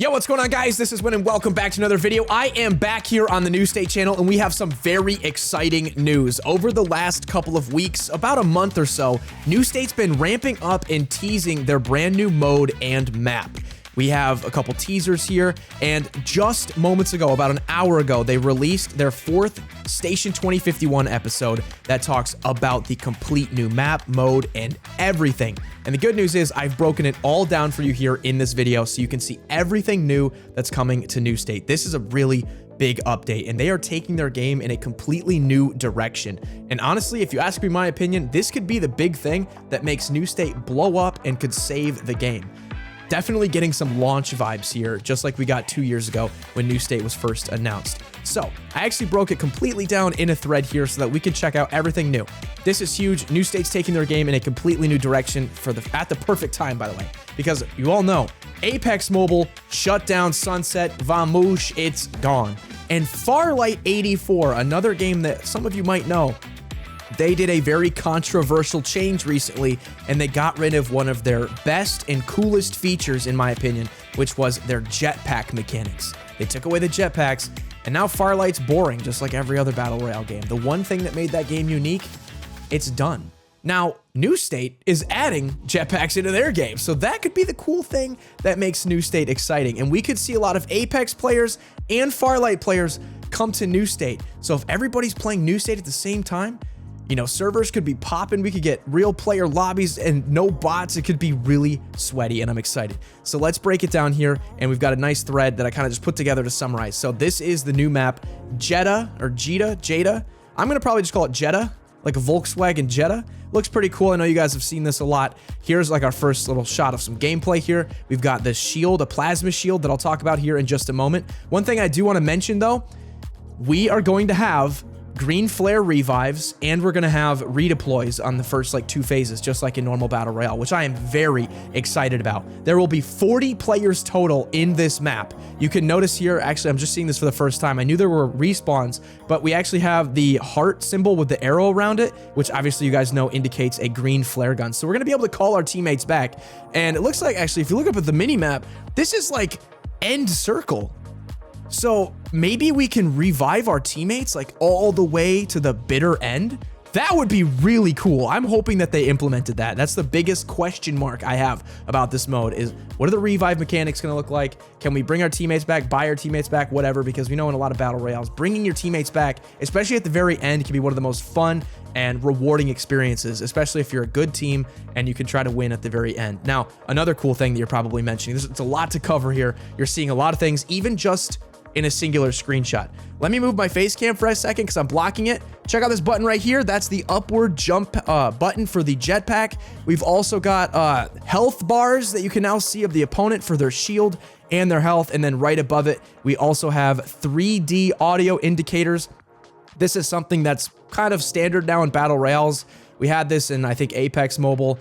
Yo, what's going on, guys? This is Wynn and welcome back to another video. I am back here on the New State channel and we have some very exciting news. Over the last couple of weeks, about a month or so, New State's been ramping up and teasing their brand new mode and map. We have a couple teasers here, and just moments ago, about an hour ago, they released their 4th Station 2051 episode that talks about the complete new map, mode, and everything. And the good news is I've broken it all down for you here in this video so you can see everything new that's coming to New State. This is a really big update, and they are taking their game in a completely new direction. And honestly, if you ask me my opinion, this could be the big thing that makes New State blow up and could save the game. Definitely getting some launch vibes here, just like we got 2 years ago when New State was first announced. So I actually broke it completely down in a thread here so that we can check out everything new. This is huge. New State's taking their game in a completely new direction at the perfect time, by the way, because you all know Apex Mobile shut down, sunset, vamoosh, it's gone. And Farlight 84, another game that some of you might know, they did a very controversial change recently, and they got rid of one of their best and coolest features, in my opinion, which was their jetpack mechanics. They took away the jetpacks, and now Farlight's boring, just like every other Battle Royale game. The one thing that made that game unique, it's done. Now, New State is adding jetpacks into their game, so that could be the cool thing that makes New State exciting. And we could see a lot of Apex players and Farlight players come to New State. So if everybody's playing New State at the same time, you know, servers could be popping, we could get real player lobbies and no bots. It could be really sweaty, and I'm excited. So let's break it down here, and we've got a nice thread that I kind of just put together to summarize. So this is the new map, Jetta. I'm gonna probably just call it Jetta, like a Volkswagen Jetta. Looks pretty cool. I know you guys have seen this a lot. Here's like our first little shot of some gameplay here. We've got this shield, a plasma shield that I'll talk about here in just a moment. One thing I do want to mention though, we are going to have green flare revives, and we're gonna have redeploys on the first like 2 phases, just like in normal Battle Royale, which I am very excited about. There will be 40 players total in this map. You can notice here, actually, I'm just seeing this for the first time. I knew there were respawns, but we actually have the heart symbol with the arrow around it, which obviously you guys know indicates a green flare gun. So we're gonna be able to call our teammates back. And it looks like, actually, if you look up at the mini map, this is like end circle. So maybe we can revive our teammates like all the way to the bitter end. That would be really cool. I'm hoping that they implemented that. That's the biggest question mark I have about this mode is what are the revive mechanics going to look like? Can we bring our teammates back, buy our teammates back, whatever? Because we know in a lot of Battle Royales, bringing your teammates back, especially at the very end, can be one of the most fun and rewarding experiences, especially if you're a good team and you can try to win at the very end. Now, another cool thing that you're probably mentioning, it's a lot to cover here. You're seeing a lot of things, even just in a singular screenshot. Let me move my face cam for a second because I'm blocking it. Check out this button right here. That's the upward jump button for the jetpack. We've also got health bars that you can now see of the opponent for their shield and their health. And then right above it, we also have 3D audio indicators. This is something that's kind of standard now in Battle Royales. We had this in, I think, Apex Mobile.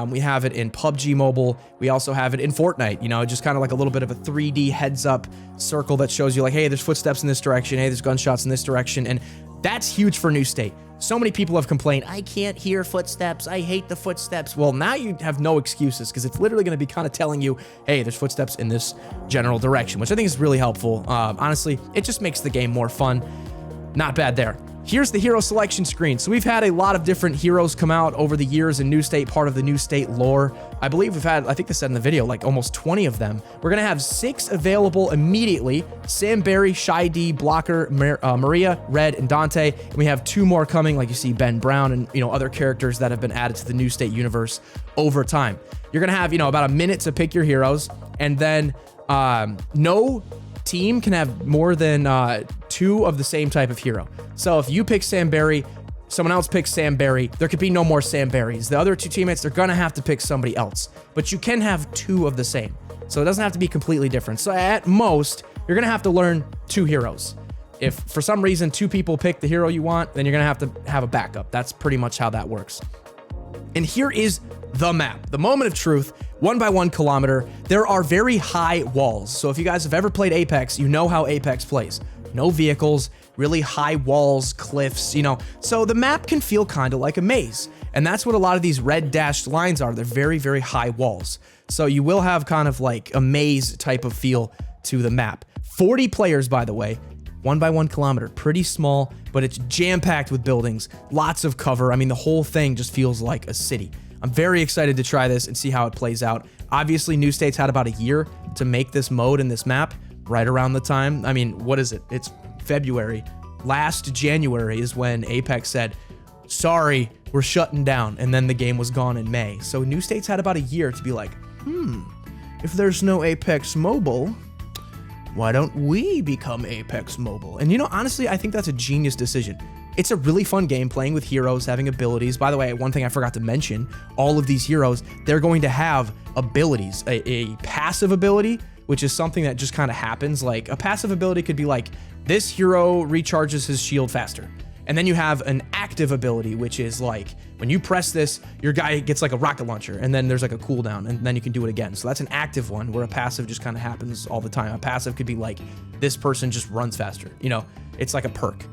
We have it in PUBG Mobile. We also have it in Fortnite, you know, just kind of like a little bit of a 3D heads up circle that shows you like, hey, there's footsteps in this direction. Hey, there's gunshots in this direction. And that's huge for New State. So many people have complained, I can't hear footsteps. I hate the footsteps. Well, now you have no excuses because it's literally going to be kind of telling you, hey, there's footsteps in this general direction, which I think is really helpful. Honestly, it just makes the game more fun. Not bad there. Here's the hero selection screen. So we've had a lot of different heroes come out over the years in New State, part of the New State lore. I believe we've had, I think they said in the video, like almost 20 of them. We're gonna have 6 available immediately. Sam Barry, Shy D, Blocker, Maria, Red, and Dante. And we have 2 more coming, like you see Ben Brown and, you know, other characters that have been added to the New State universe over time. You're gonna have, you know, about a minute to pick your heroes, and then no team can have more than 2 of the same type of hero. So if you pick Sam Barry, someone else picks Sam Barry, there could be no more Sam Barrys. The other 2 teammates, they're gonna have to pick somebody else, but you can have 2 of the same. So it doesn't have to be completely different. So at most, you're gonna have to learn 2 heroes. If for some reason 2 people pick the hero you want, then you're gonna have to have a backup. That's pretty much how that works. And here is the map, the moment of truth, 1 by 1 kilometer. There are very high walls. So if you guys have ever played Apex, you know how Apex plays. No vehicles, really high walls, cliffs, you know. So the map can feel kind of like a maze. And that's what a lot of these red dashed lines are. They're very, very high walls. So you will have kind of like a maze type of feel to the map. 40 players, by the way, 1 by 1 kilometer, pretty small, but it's jam-packed with buildings, lots of cover. I mean, the whole thing just feels like a city. I'm very excited to try this and see how it plays out. Obviously, New State's had about a year to make this mode and this map right around the time. I mean, what is it? It's February. Last January is when Apex said, sorry, we're shutting down. And then the game was gone in May. So New State's had about a year to be like, if there's no Apex Mobile, why don't we become Apex Mobile? And you know, honestly, I think that's a genius decision. It's a really fun game playing with heroes, having abilities. By the way, one thing I forgot to mention, all of these heroes, they're going to have abilities, a passive ability, which is something that just kind of happens. Like a passive ability could be like, this hero recharges his shield faster. And then you have an active ability, which is like, when you press this, your guy gets like a rocket launcher, and then there's like a cooldown, and then you can do it again. So that's an active one, where a passive just kind of happens all the time. A passive could be like, this person just runs faster. You know, it's like a perk.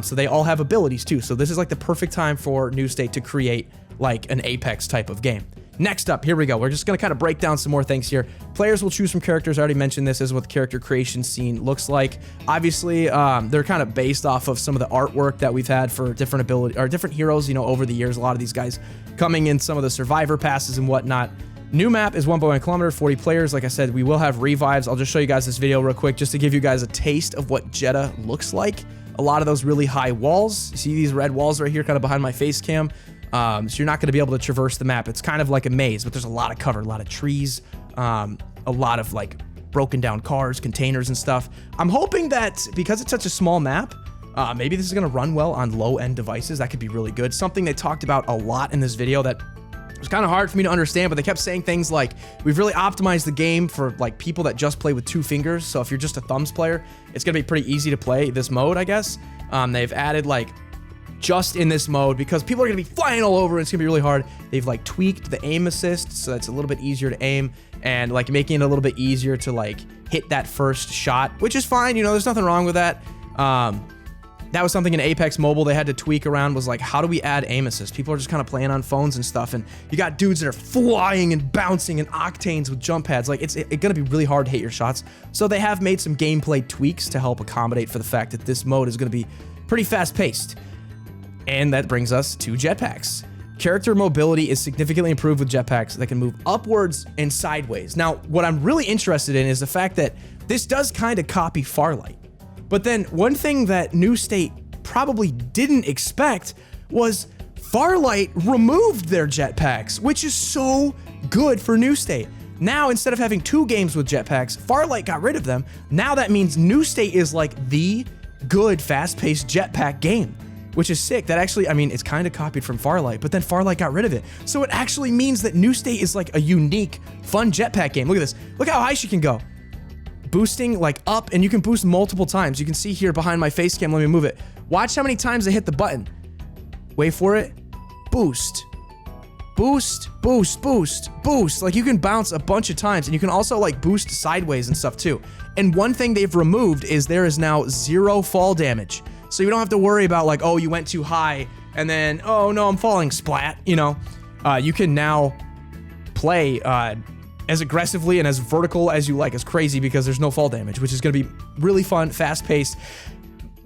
So they all have abilities too. So this is like the perfect time for New State to create like an Apex type of game. Next up, here we go. We're just going to kind of break down some more things here. Players will choose from characters. I already mentioned this is what the character creation scene looks like. Obviously, they're kind of based off of some of the artwork that we've had for different ability or different heroes, you know, over the years. A lot of these guys coming in some of the survivor passes and whatnot. New map is 1 by 1 kilometer, 40 players. Like I said, we will have revives. I'll just show you guys this video real quick just to give you guys a taste of what Jetta looks like. A lot of those really high walls. You see these red walls right here kind of behind my face cam? So you're not going to be able to traverse the map. It's kind of like a maze, but there's a lot of cover, a lot of trees, a lot of like broken down cars, containers and stuff. I'm hoping that because it's such a small map, maybe this is going to run well on low-end devices. That could be really good. Something they talked about a lot in this video that was kind of hard for me to understand, but they kept saying things like, we've really optimized the game for like people that just play with 2 fingers. So if you're just a thumbs player, it's going to be pretty easy to play this mode, I guess. They've added like, just in this mode, because people are going to be flying all over and it's going to be really hard, they've like tweaked the aim assist so it's a little bit easier to aim and like making it a little bit easier to like hit that first shot, which is fine. You know, there's nothing wrong with that. That was something in Apex Mobile they had to tweak around, was like, how do we add aim assist? People are just kind of playing on phones and stuff, and you got dudes that are flying and bouncing and octanes with jump pads. Like, it's going to be really hard to hit your shots. So they have made some gameplay tweaks to help accommodate for the fact that this mode is going to be pretty fast-paced. And that brings us to jetpacks. Character mobility is significantly improved with jetpacks that can move upwards and sideways. Now, what I'm really interested in is the fact that this does kind of copy Farlight. But then one thing that New State probably didn't expect was Farlight removed their jetpacks, which is so good for New State. Now, instead of having 2 games with jetpacks, Farlight got rid of them. Now that means New State is like the good fast-paced jetpack game, which is sick. That actually, I mean, it's kind of copied from Farlight, but then Farlight got rid of it. So it actually means that New State is like a unique, fun jetpack game. Look at this. Look how high she can go. Boosting like up, and you can boost multiple times. You can see here behind my face cam. Let me move it. Watch how many times I hit the button. Wait for it. Boost. Boost, boost, boost, boost. Like, you can bounce a bunch of times, and you can also like boost sideways and stuff too. And one thing they've removed is there is now 0 fall damage. So you don't have to worry about like, oh, you went too high and then, oh no, I'm falling, splat. You know, you can now play as aggressively and as vertical as you like. It's crazy because there's no fall damage, which is going to be really fun, fast paced.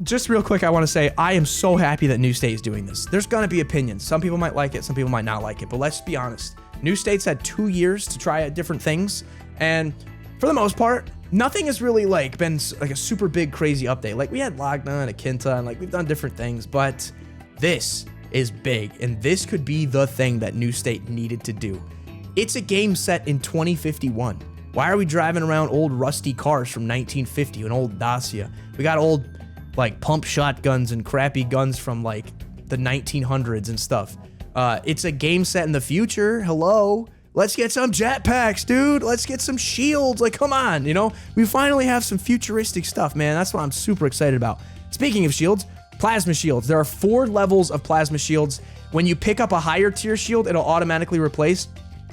Just real quick, I want to say I am so happy that New State is doing this. There's going to be opinions. Some people might like it, some people might not like it, but let's be honest. New State's had 2 years to try out different things, and for the most part, nothing has really like been like a super big crazy update. Like, we had Lagna and Akinta, and like we've done different things, but this is big, and this could be the thing that New State needed to do. It's a game set in 2051. Why are we driving around old rusty cars from 1950, an old Dacia? We got old like pump shotguns and crappy guns from like the 1900s and stuff. It's a game set in the future. Hello. Let's get some jetpacks, dude. Let's get some shields. Like, come on, you know? We finally have some futuristic stuff, man. That's what I'm super excited about. Speaking of shields, plasma shields. There are 4 levels of plasma shields. When you pick up a higher tier shield, it'll automatically replace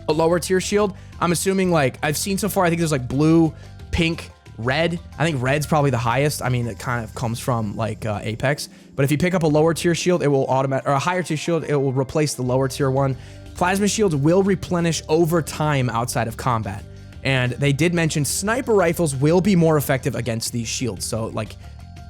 a lower tier shield. I'm assuming, like, I've seen so far, I think there's like blue, pink, red. I think red's probably the highest. I mean, it kind of comes from like Apex. But if you pick up a lower tier shield, it will or a higher tier shield, it will replace the lower tier one. Plasma shields will replenish over time outside of combat. And they did mention sniper rifles will be more effective against these shields. So like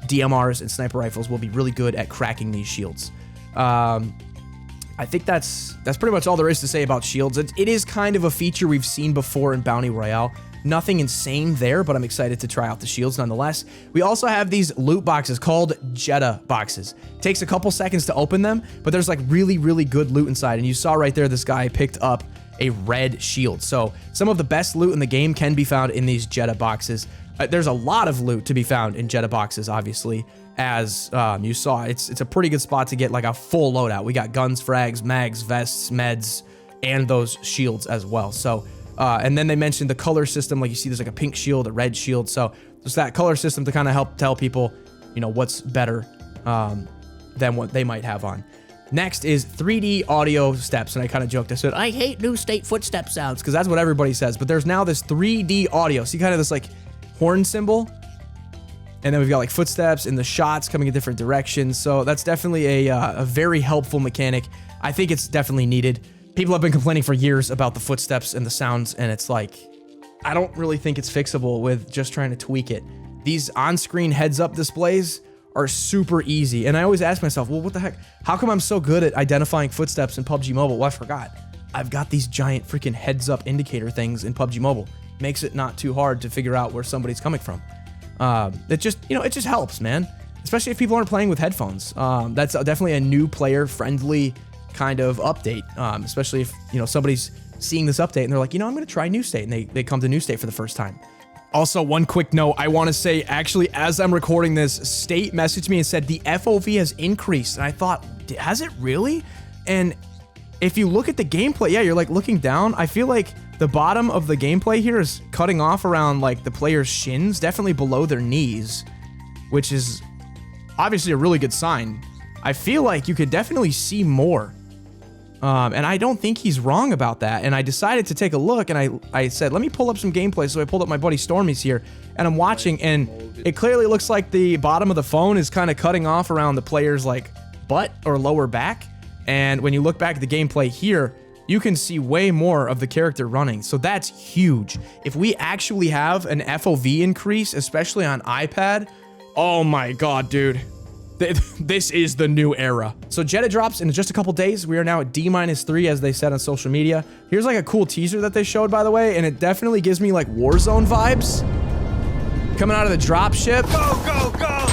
DMRs and sniper rifles will be really good at cracking these shields. I think that's pretty much all there is to say about shields. It is kind of a feature we've seen before in Bounty Royale. Nothing insane there, but I'm excited to try out the shields nonetheless. We also have these loot boxes called Jetta Boxes. It takes a couple seconds to open them, but there's like really, really good loot inside. And you saw right there, this guy picked up a red shield. So some of the best loot in the game can be found in these Jetta Boxes. There's a lot of loot to be found in Jetta Boxes, obviously. As you saw, it's a pretty good spot to get like a full loadout. We got guns, frags, mags, vests, meds, and those shields as well. So, and then they mentioned the color system. Like you see, there's like a pink shield, a red shield. So just that color system to kind of help tell people, you know, what's better than what they might have on. Next is 3D audio steps. And I kind of joked. I said, I hate new state footstep sounds, because that's what everybody says. But there's now this 3D audio. See kind of this like horn symbol. And then we've got like footsteps and the shots coming in different directions. So that's definitely a very helpful mechanic. I think it's definitely needed. People have been complaining for years about the footsteps and the sounds, and it's like, I don't really think it's fixable with just trying to tweak it. These on-screen heads-up displays are super easy. And I always ask myself, well, what the heck? How come I'm so good at identifying footsteps in PUBG Mobile? Well, I forgot. I've got these giant freaking heads-up indicator things in PUBG Mobile. Makes it not too hard to figure out where somebody's coming from. It just, you know, it just helps, man. Especially if people aren't playing with headphones. That's definitely a new player-friendly kind of update. Especially if, you know, somebody's seeing this update and they're like, you know, I'm going to try New State, and they come to New State for the first time. Also, one quick note, I want to say, actually, as I'm recording this, State messaged me and said the FOV has increased. And I thought, has it really? And if you look at the gameplay, yeah, you're like looking down. I feel like the bottom of the gameplay here is cutting off around like the player's shins, definitely below their knees, which is obviously a really good sign. I feel like you could definitely see more. And I don't think he's wrong about that. And I decided to take a look, and I said, let me pull up some gameplay. So I pulled up my buddy Stormy's here, and I'm watching, and it clearly looks like the bottom of the phone is kind of cutting off around the player's like butt or lower back. And when you look back at the gameplay here, you can see way more of the character running. So that's huge. If we actually have an FOV increase, especially on iPad, oh my God, dude. This is the new era. So Jetta Drops in just a couple days. We are now at D-3, as they said on social media. Here's like a cool teaser that they showed, by the way, and it definitely gives me like Warzone vibes. Coming out of the drop ship. Go, go, go!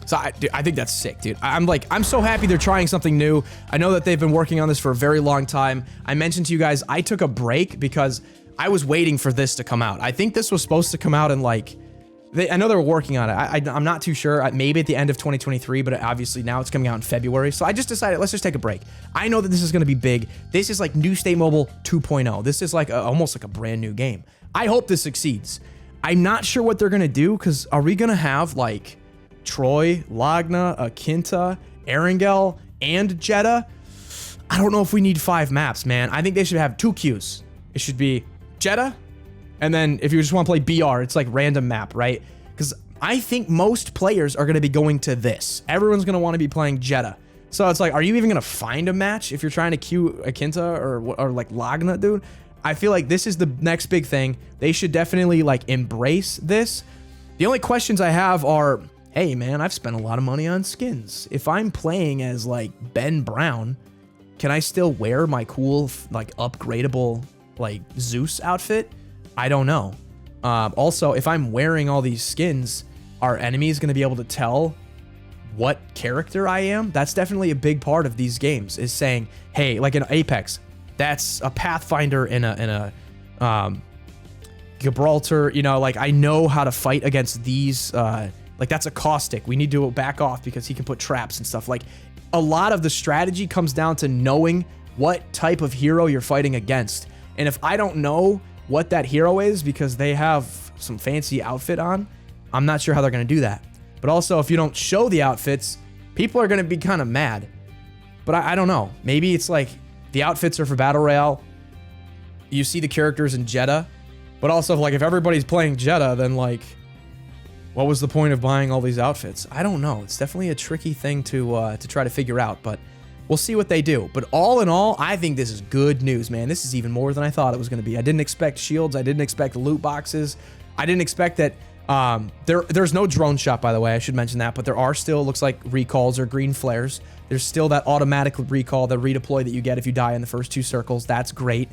So I think that's sick, dude. I'm so happy they're trying something new. I know that they've been working on this for a very long time. I mentioned to you guys, I took a break because I was waiting for this to come out. I think this was supposed to come out in like, I know they were working on it. I'm not too sure. Maybe at the end of 2023, but obviously now it's coming out in February. So I just decided, let's just take a break. I know that this is going to be big. This is like New State Mobile 2.0. This is like almost like a brand new game. I hope this succeeds. I'm not sure what they're going to do, because are we going to have like Troy, Lagna, Akinta, Erangel, and Jetta? I don't know if we need 5 maps, man. I think they should have 2 queues. It should be Jetta, and then if you just want to play BR, it's like random map, right? Because I think most players are going to be going to this. Everyone's going to want to be playing Jetta. So it's like, are you even going to find a match if you're trying to queue Akinta or like Lagna, dude? I feel like this is the next big thing. They should definitely like embrace this. The only questions I have are, hey man, I've spent a lot of money on skins. If I'm playing as like Ben Brown, can I still wear my cool like upgradable like Zeus outfit? I don't know. Also, if I'm wearing all these skins, are enemies going to be able to tell what character I am? That's definitely a big part of these games, is saying, hey, like in Apex, that's a Pathfinder in a Gibraltar, you know, like I know how to fight against these, like that's a caustic. We need to back off because he can put traps and stuff. Like a lot of the strategy comes down to knowing what type of hero you're fighting against. And if I don't know what that hero is because they have some fancy outfit on, I'm not sure how they're going to do that. But also, if you don't show the outfits, people are going to be kind of mad. But I don't know. Maybe it's like the outfits are for Battle Royale. You see the characters in Jetta. But also, like, if everybody's playing Jetta, then, like, what was the point of buying all these outfits? I don't know. It's definitely a tricky thing to try to figure out, but we'll see what they do. But all in all, I think this is good news, man. This is even more than I thought it was going to be. I didn't expect shields. I didn't expect loot boxes. I didn't expect that. There's no drone shot, by the way. I should mention that, but there are still, looks like, recalls or green flares. There's still that automatic recall, the redeploy that you get if you die in the first 2 circles. That's great.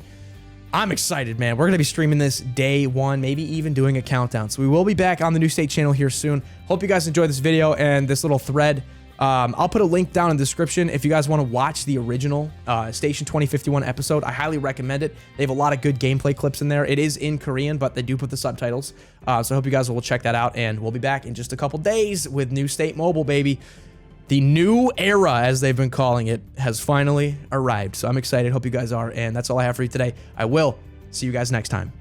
I'm excited, man. We're going to be streaming this day 1, maybe even doing a countdown. So we will be back on the New State channel here soon. Hope you guys enjoyed this video and this little thread. I'll put a link down in the description if you guys want to watch the original Station 2051 episode. I highly recommend it. They have a lot of good gameplay clips in there. It is in Korean, but they do put the subtitles. So I hope you guys will check that out, and we'll be back in just a couple days with New State Mobile, baby. The new era, as they've been calling it, has finally arrived. So I'm excited. Hope you guys are, and that's all I have for you today. I will see you guys next time.